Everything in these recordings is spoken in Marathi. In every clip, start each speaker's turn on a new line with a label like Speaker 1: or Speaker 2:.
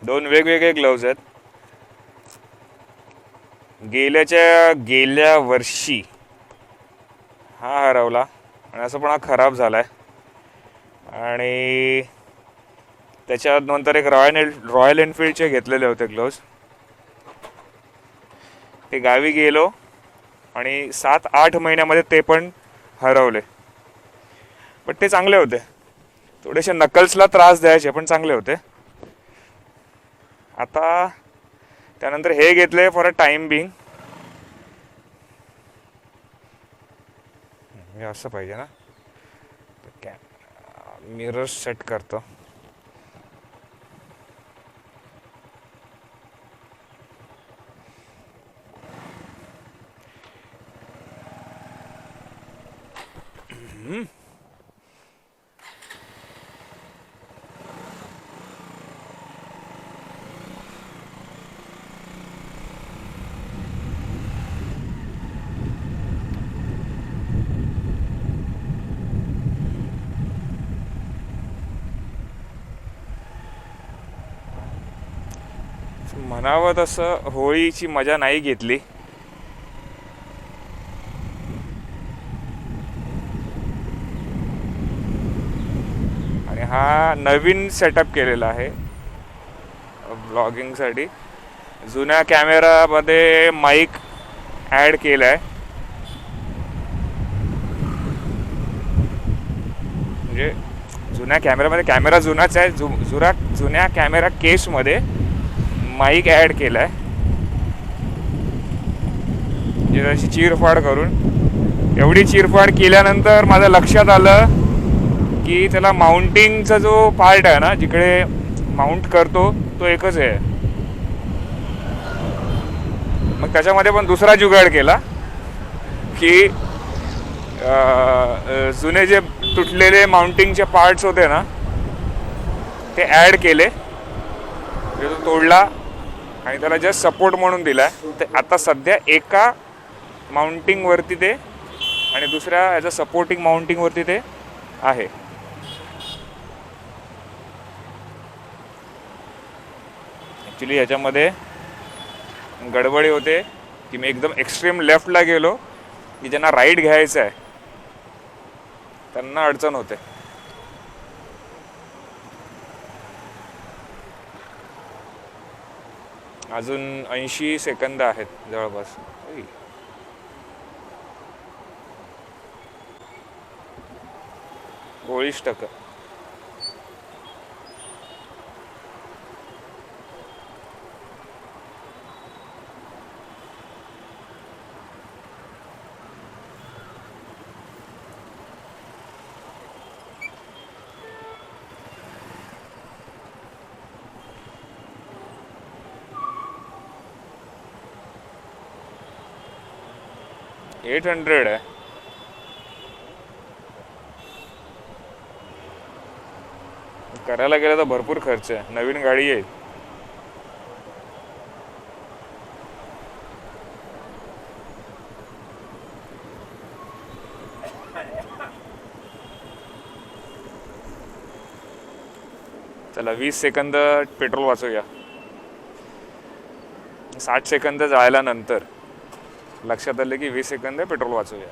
Speaker 1: दोन वेगवेगळे ग्लव्ज आहेत. गेल्या वर्षी हा हरवला आणि असं पण हा खराब झालाय. आणि त्याच्यानंतर एक रॉयल एनफिल्डचे घेतलेले होते ग्लोव्ज. ते गावी गेलो आणि 7-8 महिन्यामध्ये ते पण हरवले. पण ते चांगले होते, थोडेसे नकल्सला त्रास द्यायचे पण चांगले होते. आता त्यानंतर हे घेतले फॉर अ टाइम बिंग. हे असं पाहिजे ना, मिरर सेट करतो. म्हणावं तसं होळीची मजा नाही घेतली. आणि हा नवीन सेटअप केलेला आहे ब्लॉगिंगसाठी. जुन्या कॅमेरामध्ये माईक ॲड केला आहे. म्हणजे जुन्या कॅमेरामध्ये कॅमेरा जुनाच आहे, जुन्या कॅमेरा केसमध्ये माईक ॲड केला आहे. म्हणजे त्याची चिरफाड करून, एवढी चिरफाड केल्यानंतर माझं लक्षात आलं की त्याला माउंटिंगचा जो पार्ट आहे ना, जिकडे माउंट करतो तो एकच आहे. मग त्याच्यामध्ये पण दुसरा जुगाड केला की जुने जे तुटलेले माउंटिंगचे पार्ट्स होते ना ते ॲड केले, तो तोडला आणि त्याला जस्ट सपोर्ट म्हणून दिला. ते आता सध्या एका माउंटिंगवरती ते आणि दुसऱ्या ह्याच्या सपोर्टिंग माउंटिंगवरती ते आहे. ॲक्च्युली ह्याच्यामध्ये गडबडी होते की मी एकदम एक्स्ट्रीम लेफ्टला गेलो की ज्यांना राईट घ्यायचं आहे त्यांना अडचण होते. अजून 80 सेकंद आहेत जवळपास. 40%. $800 आहे. करायला गेलं तर भरपूर खर्च आहे. नवीन गाडी येईल. चला 20 सेकंद पेट्रोल वाचूया. 60 सेकंद जायला नंतर लक्षात आलं की 20 सेकंद पेट्रोल वाचूया.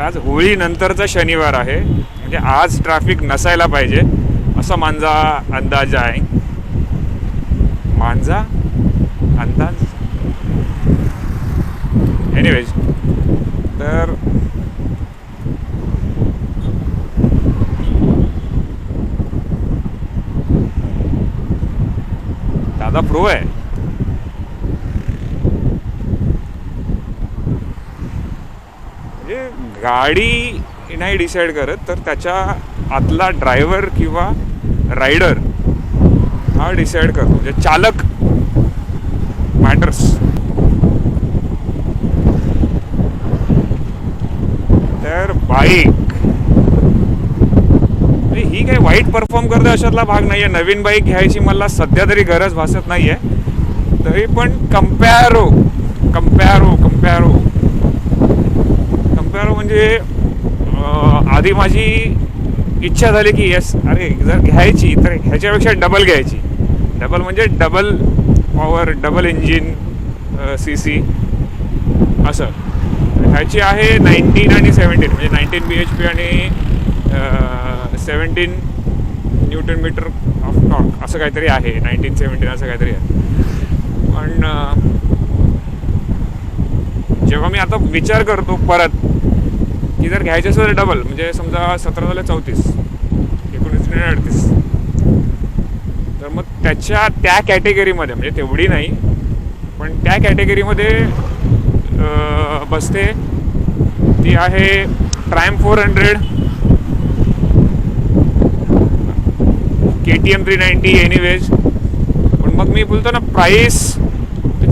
Speaker 1: आज होळी नंतरचा शनिवार आहे, म्हणजे आज ट्रॅफिक नसायला पाहिजे असा माझा अंदाज आहे. माझा अंदाज एनिवेज. तर दादा प्रो आहे. गाडी नाही डिसाईड करत, तर त्याच्या आतला ड्रायव्हर किंवा रायडर हा डिसाईड करतो. म्हणजे चालक मॅटर्स. बाईक ही काही वाईट परफॉर्म करते अशातला भाग नाही आहे. नवीन बाईक घ्यायची मला सध्या तरी गरज भासत नाही आहे. तरी पण कंपॅरो म्हणजे आधी माझी इच्छा झाली की येस अरे जर घ्यायची तर ह्याच्यापेक्षा डबल घ्यायची. डबल म्हणजे double power, double engine, CC असं. ह्याची आहे 19 आणि 17 म्हणजे 19 bhp आणि 17 न्यूटन मीटर ऑफ टॉर्क असं काहीतरी आहे. 1917 असं काहीतरी आहे. पण जेव्हा मी आता विचार करतो परत की जर घ्यायचं असेल तर डबल म्हणजे समजा 17 झाले 34, 19 38, तर मग त्या कॅटेगरीमध्ये म्हणजे तेवढी नाही पण त्या कॅटेगरीमध्ये बसते. ती आहे ट्रायम्फ 400, KTM 390 एनिवेज. पण मग मी बोलतो ना प्राईस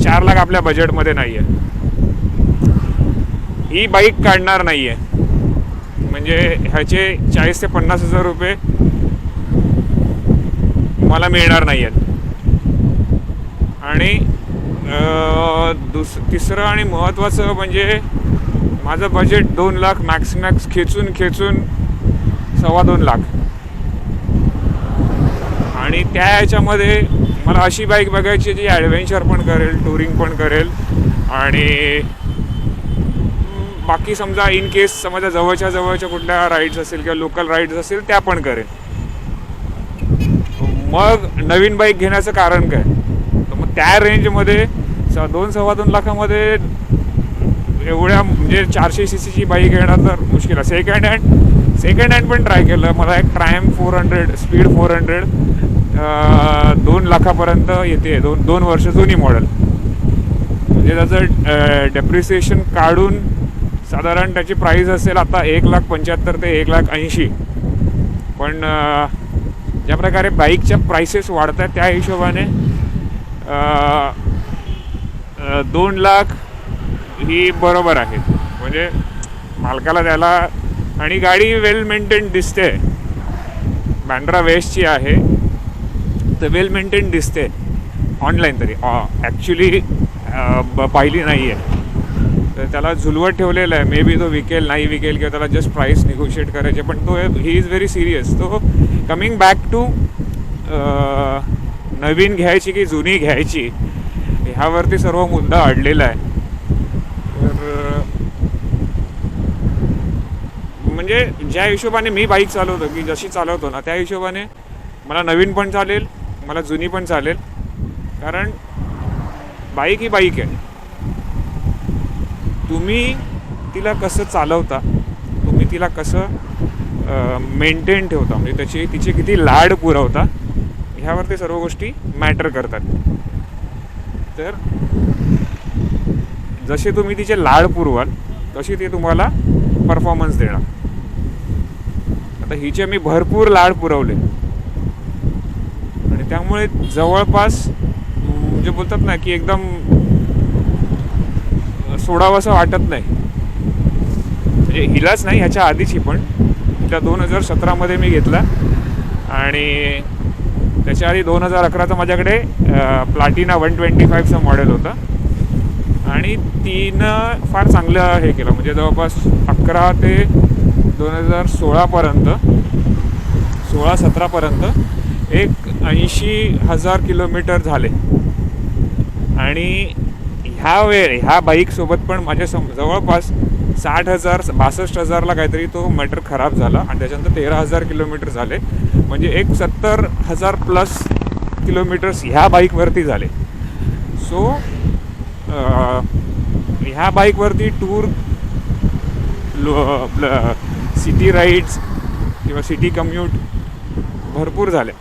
Speaker 1: 4 लाख आपल्या बजेटमध्ये नाही आहे. ही बाईक काढणार नाही आहे म्हणजे ह्याचे 40 ते 50 हजार रुपये मला मिळणार नाही आहेत. आणि तिसरं आणि महत्त्वाचं म्हणजे माझं बजेट 2 लाख मॅक्स खेचून 2.25 लाख. आणि त्या ह्याच्यामध्ये मला अशी बाईक बघायची जी ॲडव्हेंचर पण करेल, टुरिंग पण करेल आणि बाकी समजा इन केस समजा जवळच्या कुठल्या राईड्स असेल किंवा लोकल राईड्स असेल त्या पण करेल. मग नवीन बाईक घेण्याचं कारण काय? तर मग त्या रेंजमध्ये 2-2.25 लाखामध्ये एवढ्या म्हणजे 400 CCची बाईक घेणं तर मुश्किल आहे. सेकंड हँड पण ट्राय केलं. मला एक ट्रायम्फ 400 स्पीड 400 2 लाखापर्यंत येते. 2 वर्ष जुनी मॉडेल म्हणजे त्याचं डेप्रिसिएशन काढून साधारण त्याची प्राईस असेल आता 1,75,000 ते 1,80,000. पण ज्या प्रकारे बाईकच्या प्राइसेस वाढत आहेत त्या हिशोबाने 2 लाख ही बरोबर आहे म्हणजे मालकाला द्यायला. आणि गाडी वेल मेंटेन दिसते. बँड्रा वेस्टची आहे तर वेल मेंटेन दिसते ऑनलाईन तरी. ॲक्च्युली पाहिली नाही आहे तर त्याला झुलवत ठेवलेलं आहे. मे बी तो विकेल नाही विकेल किंवा त्याला जस्ट प्राईस निगोशिएट करायचे. पण तो ही इज व्हेरी सिरियस. तो कमिंग बॅक टू नवीन घ्यायची की जुनी घ्यायची ह्यावरती सर्व मुद्दा अडलेला आहे. तर म्हणजे ज्या हिशोबाने मी बाईक चालवतो की जशी चालवतो ना त्या हिशोबाने मला नवीन पण चालेल, मला जुनी पण चालेल. कारण बाईक ही बाईक आहे. तुम्ही तिला कसं चालवता, तुम्ही तिला कसं मेंटेन ठेवता म्हणजे तिचे किती लाड पुरवता ह्यावरती सर्व गोष्टी मॅटर करतात. तर जसे तुम्ही तिचे लाड पुरवाल तशी ते तुम्हाला परफॉर्मन्स देणार. आता हिचे मी भरपूर लाड पुरवले आणि त्यामुळे जवळपास म्हणजे बोलतात ना की एकदम सोडावं असं वाटत नाही. म्हणजे हिलाच नाही ह्याच्या आधीची पण हिला 2017 मी घेतला आणि त्याच्या आधी 2011 माझ्याकडे प्लॅटिना 125चा मॉडेल होता आणि तिनं फार चांगलं हे केलं. म्हणजे जवळपास 11 ते 2016 17 एक 80,000 किलोमीटर झाले. आणि ह्या बाईकसोबत पण माझ्या जवळपास 60,000-62,000ला काहीतरी तो मीटर खराब झाला आणि त्याच्यानंतर 13,000 किलोमीटर झाले. म्हणजे एक 70,000 प्लस किलोमीटर्स ह्या बाईकवरती झाले. सो ह्या बाईकवरती टूर, सिटी राईड्स किंवा सिटी कम्यूट भरपूर झाले.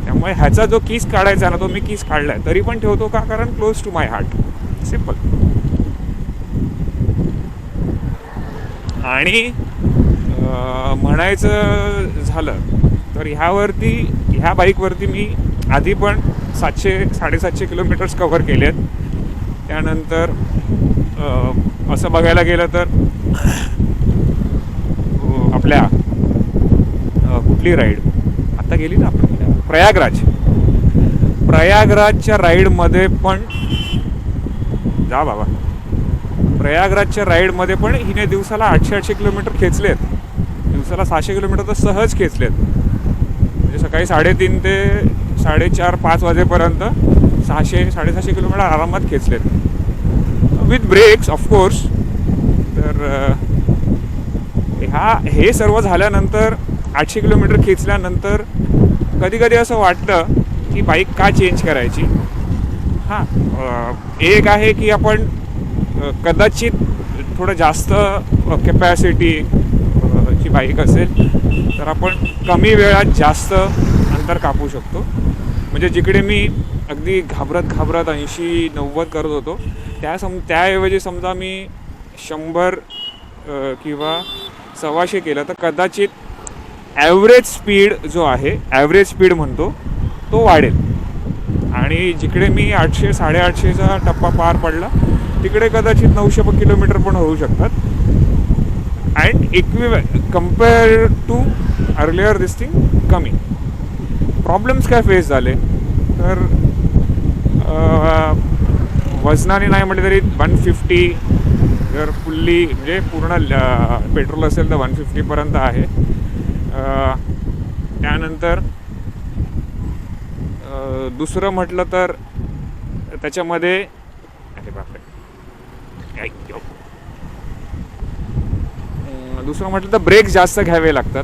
Speaker 1: त्यामुळे ह्याचा जो किस काढायचा ना तो मी किस काढलाय. तरी पण ठेवतो का? कारण close to my heart. Simple. आणि म्हणायचं झालं तर ह्या बाईकवरती मी आधी पण 700-750 किलोमीटर्स कव्हर केले आहेत. त्यानंतर असं बघायला गेलं तर आपल्या कुठली राईड आता गेली ना आपण, प्रयागराजच्या राईडमध्ये पण जा बाबा, प्रयागराजच्या राईडमध्ये पण हिने दिवसाला 800 किलोमीटर खेचलेत, दिवसाला 600 किलोमीटर तर सहज खेचलेत. म्हणजे सकाळी 3:30 ते 4:30-5 वाजेपर्यंत 600-750 किलोमीटर आरामात खेचलेत, विथ ब्रेक्स ऑफकोर्स. तर हे सर्व झाल्यानंतर 800 किलोमीटर खेचल्यानंतर कधी कधी असं वाटतं की बाईक का चेंज करायची. हां, एक आहे की आपण कदाचित थोडं जास्त कॅपॅसिटी ची बाईक असेल तर आपण कमी वेळात जास्त अंतर कापू शकतो. म्हणजे जिकडे मी अगदी घाबरत 80-90 करत होतो त्याऐवजी समजा मी 100 किंवा 125 केलं तर कदाचित ॲव्हरेज स्पीड जो आहे, ॲव्हरेज स्पीड म्हणतो तो वाढेल. आणि जिकडे मी 800-850चा टप्पा पार पडला तिकडे कदाचित 900 किलोमीटर पण होऊ शकतात. And compare to earlier this thing कमी. प्रॉब्लेम्स काय फेस झाले तर वजनाने नाही म्हटलं तरी 150, जर फुल्ली म्हणजे पूर्ण पेट्रोल असेल तर 150पर्यंत आहे. त्यानंतर दुसरं म्हटलं तर त्याच्यामध्ये दुसरं म्हटलं तर ब्रेक जास्त घ्यावे लागतात.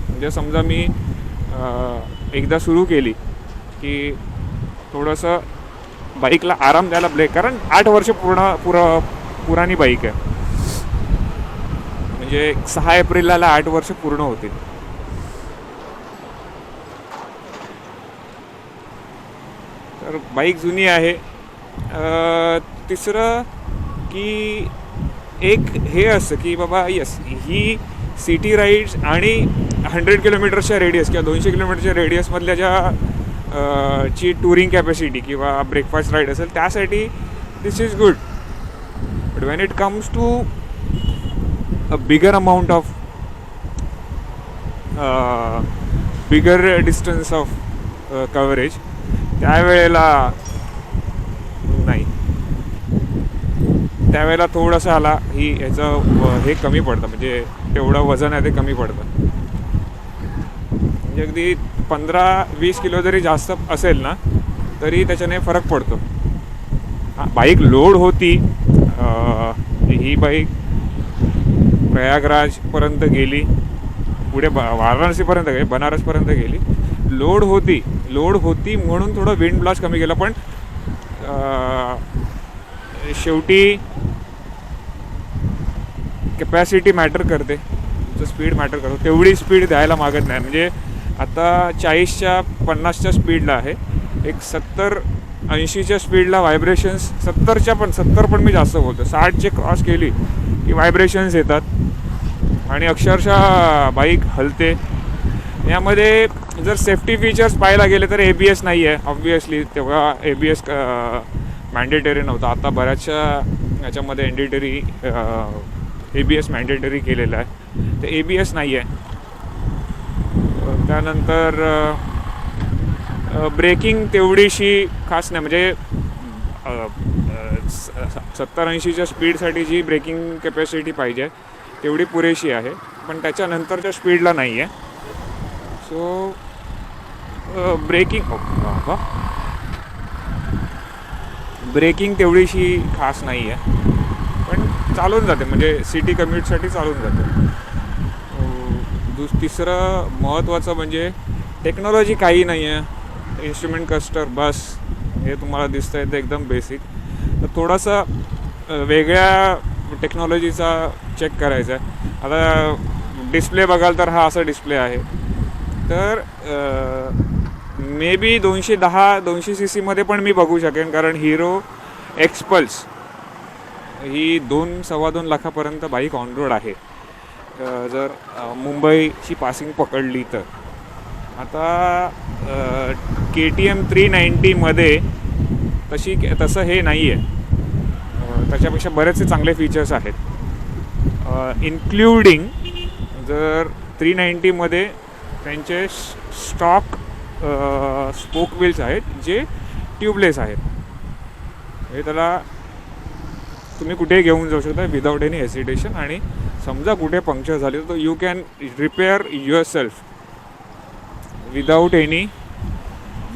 Speaker 1: म्हणजे समजा मी एकदा सुरू केली की थोडंसं बाईकला आराम द्यायला ब्रेक, कारण 8 वर्ष पुराणी बाईक आहे. म्हणजे 6 एप्रिलला 8 वर्ष पूर्ण होतील. तर बाईक जुनी आहे. तिसरं की एक हे असतं की बाबा यस, ही सिटी राईड्स आणि 100 किलोमीटरच्या रेडियस किंवा 200 किलोमीटरच्या रेडियसमधल्या ज्या ची टुरिंग कॅपॅसिटी किंवा ब्रेकफास्ट राईड असेल त्यासाठी this is good. But when it comes to a bigger amount of bigger distance of coverage त्यावेळेला नाही, त्यावेळेला थोडंसं आला ही याचं हे कमी पडतं. म्हणजे तेवढं वजन आहे ते कमी पडतं. म्हणजे अगदी 15-20 किलो जरी जास्त असेल ना तरी त्याच्याने फरक पडतो. हां, बाईक लोड होती. ही बाईक प्रयागराजपर्यंत गेली, पुढे वाराणसीपर्यंत गेली, बनारसपर्यंत गेली. लोड होती म्हणून थोडं विंड ब्लास्ट कमी केलं. पण शेवटी कॅपॅसिटी मॅटर करते, तुमचं स्पीड मॅटर करतो. तेवढी स्पीड द्यायला मागत नाही. म्हणजे आता 40-50च्या स्पीडला आहे, एक 70-80च्या स्पीडला व्हायब्रेशन्स, 70 पण मी जास्त बोलतो, 60चे क्रॉस केली की व्हायब्रेशन्स येतात आणि अक्षरशः बाईक हलते. यामध्ये जर सेफ्टी फीचर्स पाहायला गेले तर ABS नाही आहे ऑब्वियसली. तेव्हा ABS मॅन्डेटरी नव्हता. आता बऱ्याचशा याच्यामध्ये ABS मॅन्डेटरी केलेलं आहे, तर ABS नाही आहे. त्यानंतर ब्रेकिंग तेवढीशी खास नाही. म्हणजे 70-80च्या स्पीडसाठी जी ब्रेकिंग कॅपॅसिटी पाहिजे तेवढी पुरेशी आहे, पण त्याच्यानंतरच्या स्पीडला नाही आहे. सो ब्रेकिंग तेवढीशी खास नाही आहे, पण चालून जाते. म्हणजे सिटी कम्यूटसाठी चालून जाते. तिसरं महत्त्वाचं म्हणजे टेक्नॉलॉजी काही नाही आहे. इन्स्ट्रुमेंट क्लस्टर बस हे तुम्हाला दिसतं आहे ते एकदम बेसिक. तर थोडासा वेगळ्या टेक्नॉलॉजीचा चेक करायचा आहे. आता डिस्प्ले बघाल तर हा असा डिस्प्ले आहे. तर मे बी 210-200 cc मध्ये पण मी बघू शकेन, कारण हिरो एक्सपल्स ही 2-2.25 लाखापर्यंत बाईक ऑन रोड आहे जर मुंबईची पासिंग पकडली तर. आता KTM 390 मध्ये तसं हे नाही आहे. त्याच्यापेक्षा बरेचसे चांगले फीचर्स आहेत, इन्क्लुडिंग जर 390मध्ये त्यांचे स्टॉक स्पोक व्हील्स आहेत जे ट्यूबलेस आहेत. म्हणजे त्याला तुम्ही कुठेही घेऊन जाऊ शकता विदाऊट एनी हेसिटेशन, आणि समजा कुठे पंक्चर झाली तर you can repair your self without any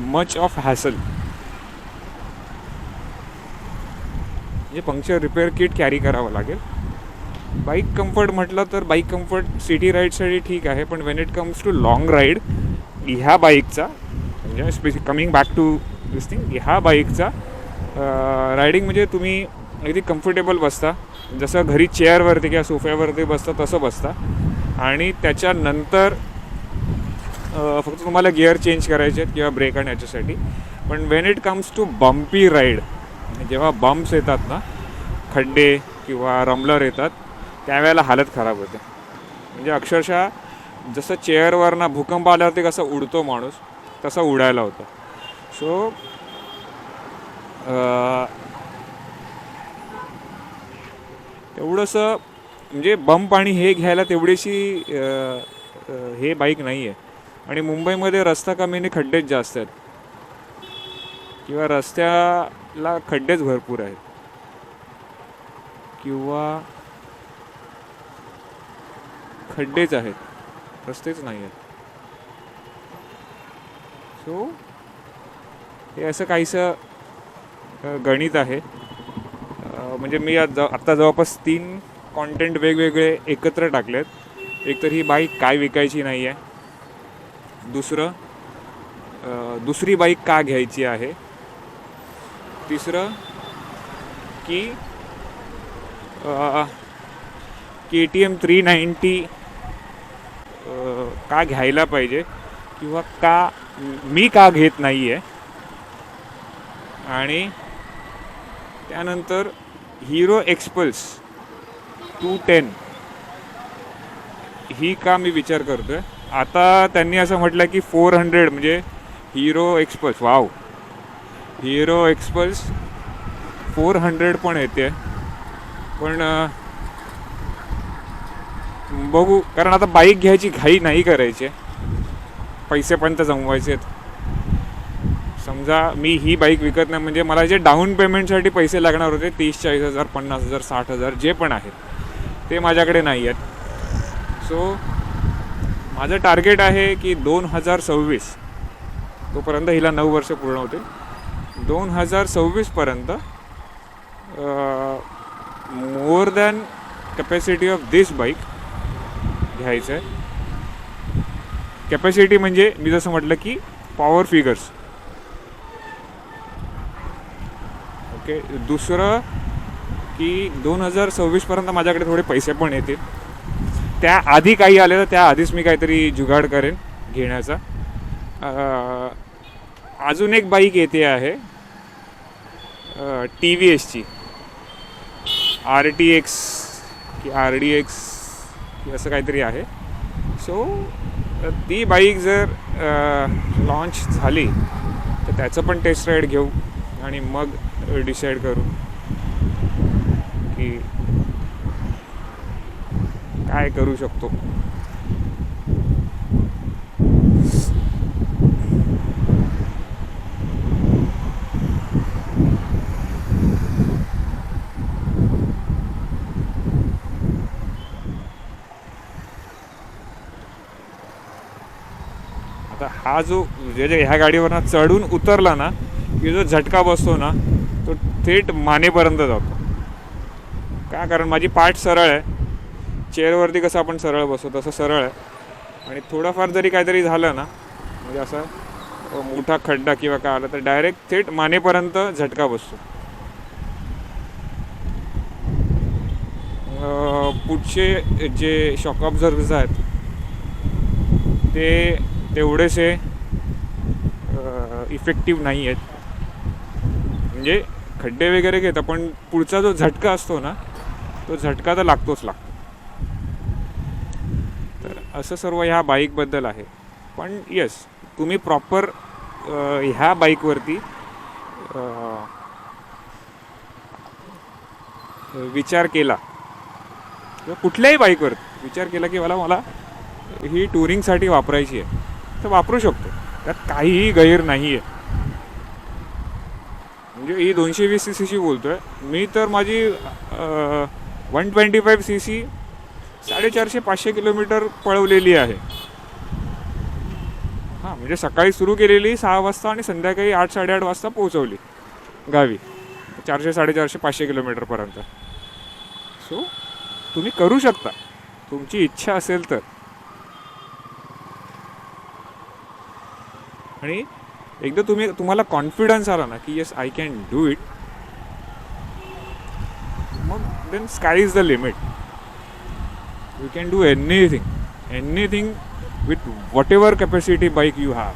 Speaker 1: much of hassle. म्हणजे पंक्चर रिपेअर किट कॅरी करावं लागेल. बाईक कम्फर्ट म्हटलं तर बाईक कम्फर्ट सिटी राईडसाठी ठीक आहे, पण when it comes to long ride ह्या बाईकचा, म्हणजे coming back to this thing, ह्या बाईकचा रायडिंग म्हणजे तुम्ही अगदी कम्फर्टेबल बसता, जसं घरी चेअरवरती किंवा सोफ्यावरती बसता तसं बसता. आणि त्याच्यानंतर फक्त तुम्हाला गिअर चेंज करायचे आहेत किंवा ब्रेक आणि याच्यासाठी. पण when it comes to bumpy ride, जेव्हा बम्प्स येतात ना, खड्डे किंवा रमलर येतात, त्यावेळेला हालत खराब होते. म्हणजे अक्षरशः जसं चेअरवर ना भूकंप आल्यावरती कसं उडतो माणूस, तसं उडायला होतं. सो तेवढंसं म्हणजे बम्प आणि हे घ्यायला तेवढीशी हे बाईक नाही आहे. आणि मुंबईमध्ये रस्ता कमी आणि खड्डेच जास्त आहेत, किंवा रस्त्याला खड्डेच भरपूर आहेत, किंवा खड्डेच आहेत, रस्तेच नाही आहेत. सो हे असं काहीसं गणित आहे. म्हणजे मी आत्ता जवळपास 3 कॉन्टेंट वेगवेगळे एकत्र टाकलेत. एक तर ही बाईक काय विकायची नाही आहे, दुसरं दुसरी बाईक का घ्यायची आहे, तिसरं की KTM 390 का घ्यायला पाहिजे किंवा मी का घेत नाही आहे, आणि त्यानंतर हिरो एक्सपल्स 210 ही का मी विचार करतो आहे. आता त्यांनी असं म्हटलं की 400 म्हणजे hero XPulse, wow, hero XPulse 400 पण येते. पण बघू, कारण आता बाईक घ्यायची घाई नाही करायची, पैसे पण तर जमवायचे आहेत. समजा मी ही बाईक विकत नाही म्हणजे मला जे डाऊन पेमेंटसाठी पैसे लागणार होते 30-40,000, 50,000, 60,000 जे पण आहेत ते माझ्याकडे नाही आहेत. सो माझं टार्गेट आहे की 2026, तोपर्यंत हिला 9 वर्ष पूर्ण होते, 2026पर्यंत more than capacity of this bike घ्यायचं आहे. कॅपॅसिटी म्हणजे मी जसं म्हटलं की पॉवर फिगर्स. ओके, दुसरं की 2026पर्यंत माझ्याकडे थोडे पैसे पण येतील. त्याआधी काही आले तर त्याआधीच मी काहीतरी जुगाड करेन घेण्याचा. अजून एक बाईक येते आहे TVSची RTX की RDX की असं काहीतरी आहे. सो ती बाईक जर लॉन्च झाली तर त्याचं पण टेस्ट राईड घेऊ आणि मग डिसाईड करू की काय करू शकतो. आता हा जो ह्या गाडीवरनं चढून उतरला ना की जो झटका बसतो ना तो थेट मानेपर्यंत जातो. का? कारण माझी पाठ सरळ आहे, चेअरवरती कसं आपण सरळ बसतो तसं सरळ आहे, आणि थोडंफार जरी काहीतरी झालं ना म्हणजे असा मोठा खड्डा किंवा काय आलं तर डायरेक्ट थेट मानेपर्यंत झटका बसतो. पुढचे जे शॉक ऑब्झर्वर्स आहेत ते तेवढेसे इफेक्टिव्ह नाही आहेत. म्हणजे खड्डे वगैरे घेतं पण पुढचा जो झटका असतो ना तो झटका तर लागतोच लागतो. तर असं सर्व ह्या बाईकबद्दल आहे. पण येस, तुम्ही प्रॉपर ह्या बाईकवरती विचार केला किंवा कुठल्याही बाईकवर विचार केला की मला ही टुरिंगसाठी वापरायची आहे तर वापरू शकतो, त्यात काहीही गैर नाही आहे. म्हणजे ही 220 सी सीची बोलतो आहे मी, तर माझी 125 सी सी 450-500 किलोमीटर पळवलेली आहे. हां, म्हणजे सकाळी सुरू केलेली 6 वाजता आणि संध्याकाळी 8-8:30 वाजता पोहोचवली गावी, 400-450-500 किलोमीटरपर्यंत. सो तुम्ही करू शकता तुमची इच्छा असेल तर. आणि एकदा तुम्हाला कॉन्फिडन्स आला ना की yes I can do it, मग then sky is the limit. You can do anything with whatever capacity bike you have.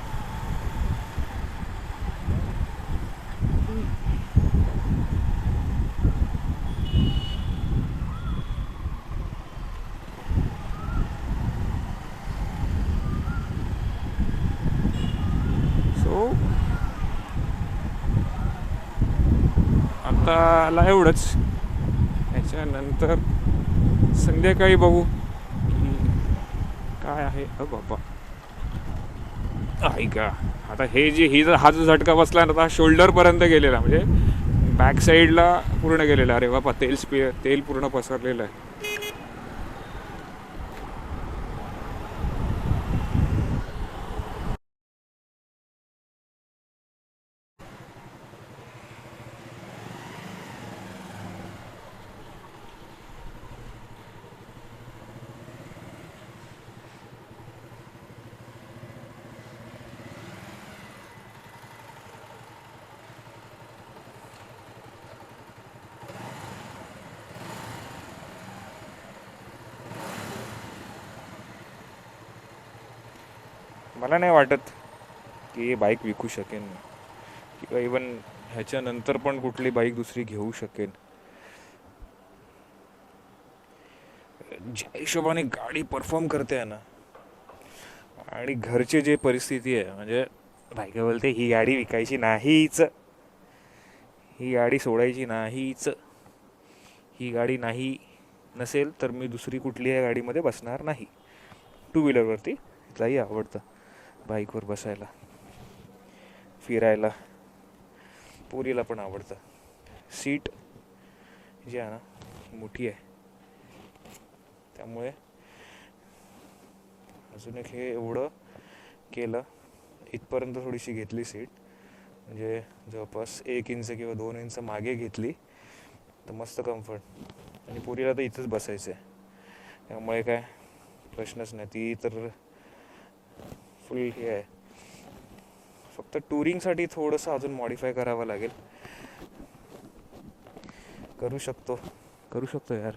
Speaker 1: So आता एवढंच, याच्यानंतर संध्याकाळी बघू काय आहे. बाबा ऐका, आता हा जो झटका बसला ना, आता शोल्डरपर्यंत गेलेला, म्हणजे बॅक साईडला पूर्ण गेलेला. अरे बाबा, तेल पूर्ण पसरलेलं आहे. मला नाही वाटत की ही बाईक विकू शकेन किंवा इवन ह्याच्यानंतर पण कुठली बाईक दुसरी घेऊ शकेन. ज्या हिशोबाने गाडी परफॉर्म करते आहे ना, आणि घरची जी परिस्थिती आहे, म्हणजे बायका बोलते ही गाडी विकायची नाहीच, ही गाडी सोडायची नाहीच, ही गाडी नाही नसेल तर मी दुसरी कुठलीही गाडीमध्ये बसणार नाही. 2 व्हीलरवरती तिलाही आवडतं बाईकवर बसायला, फिरायला. पोरीला पण आवडतं. सीट जी आहे ना मोठी आहे, त्यामुळे अजून एक हे एवढं केलं, इथपर्यंत थोडीशी घेतली सीट, म्हणजे जवळपास 1 इंच किंवा 2 इंच मागे घेतली तर मस्त कम्फर्ट. आणि पोरीला तर इथंच बसायचं आहे, त्यामुळे काय प्रश्नच नाही. ती तर फुल हे आहे. फक्त टुरिंगसाठी थोडंसं अजून मॉडिफाय करावं लागेल. करू शकतो यार.